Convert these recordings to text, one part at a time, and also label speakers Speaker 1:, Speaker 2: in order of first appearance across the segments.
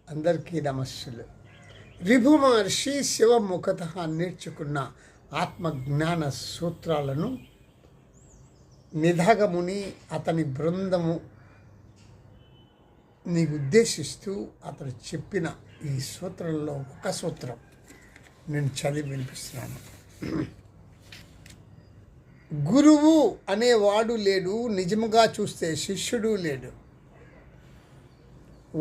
Speaker 1: అందరికీ నమస్సులు. రిభు మహర్షి శివముఖత నేర్చుకున్న ఆత్మజ్ఞాన సూత్రాలను నిధాగముని అతని బృందము ఉద్దేశిస్తూ అతను చెప్పిన ఈ సూత్రంలో ఒక సూత్రం నేను చదివి వినిపిస్తున్నాను. గురువు అనేవాడు లేడు, నిజముగా చూస్తే శిష్యుడు లేడు.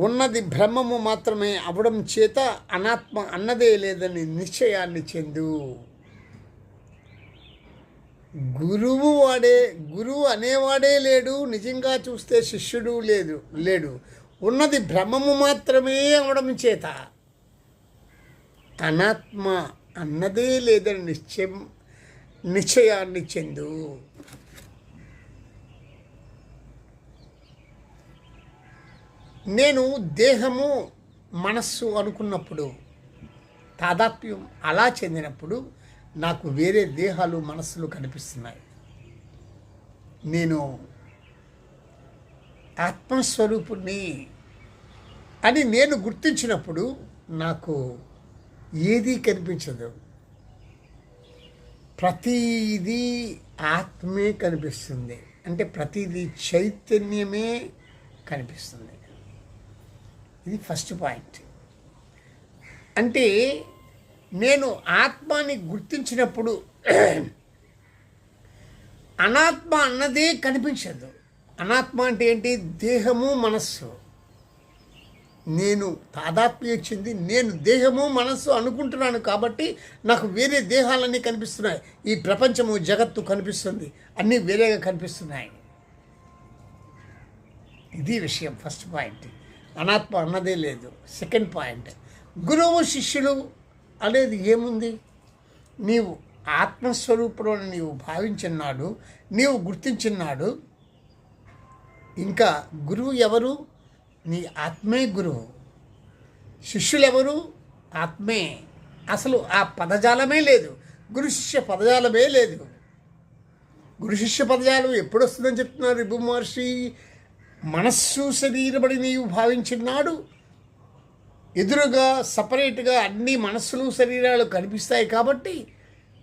Speaker 1: ఉన్నది బ్రహ్మము మాత్రమే అవడం చేత అనాత్మ అన్నదే లేదని నిశ్చయాన్ని చెందు. గురువు అనేవాడే లేడు, నిజంగా చూస్తే శిష్యుడు లేడు. ఉన్నది బ్రహ్మము మాత్రమే అవడం చేత అనాత్మ అన్నదే లేదని నిశ్చయాన్ని చెందు. నేను దేహము మనస్సు అనుకున్నప్పుడు, తాదాత్మ్యం అలా చెందినప్పుడు నాకు వేరే దేహాలు మనస్సులు కనిపిస్తున్నాయి. నేను ఆత్మస్వరూపుణ్ణి అని నేను గుర్తించినప్పుడు నాకు ఏదీ కనిపించదు. ప్రతిదీ ఆత్మే కనిపిస్తుంది. అంటే ప్రతిదీ చైతన్యమే కనిపిస్తుంది. ఇది ఫస్ట్ పాయింట్. అంటే నేను ఆత్మని గుర్తించినప్పుడు అనాత్మ అన్నదే కనిపించదు. అనాత్మ అంటే ఏంటి? దేహము మనస్సు. నేను తాదాత్మ్యం చెంది నేను దేహము మనస్సు అనుకుంటున్నాను కాబట్టి నాకు వేరే దేహాలన్నీ కనిపిస్తున్నాయి. ఈ ప్రపంచము జగత్తు కనిపిస్తుంది, అన్నీ వేరేగా కనిపిస్తున్నాయి. ఇది విషయం. ఫస్ట్ పాయింట్, అనాత్మ అన్నదే లేదు. సెకండ్ పాయింట్, గురువు శిష్యులు అనేది ఏముంది? నీవు ఆత్మస్వరూపుడు నీవు భావించినాడు, నీవు గుర్తించినాడు. ఇంకా గురువు ఎవరు? నీ ఆత్మే గురువు. శిష్యులు ఎవరు? ఆత్మే. అసలు ఆ పదజాలమే లేదు, గురు శిష్య పదజాలమే లేదు. గురు శిష్య పదజాలం ఎప్పుడు వస్తుందని చెప్తున్నారు రిభు మహర్షి? మనస్సు శరీరబడి నీవు భావించినాడు, ఎదురుగా సపరేట్గా అన్ని మనస్సులు శరీరాలు కనిపిస్తాయి కాబట్టి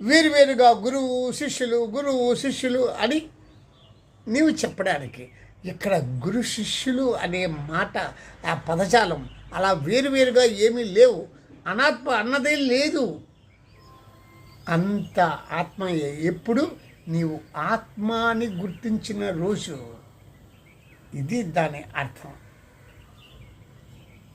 Speaker 1: వేరువేరుగా గురువు శిష్యులు అని నీవు చెప్పడానికి. ఇక్కడ గురు శిష్యులు అనే మాట, ఆ పదజాలం అలా వేరువేరుగా ఏమీ లేవు. అనాత్మ అన్నదే లేదు. అంత ఆత్మయే. ఎప్పుడు నీవు ఆత్మాని గుర్తించిన రోజు. ఇది దాని అర్థం.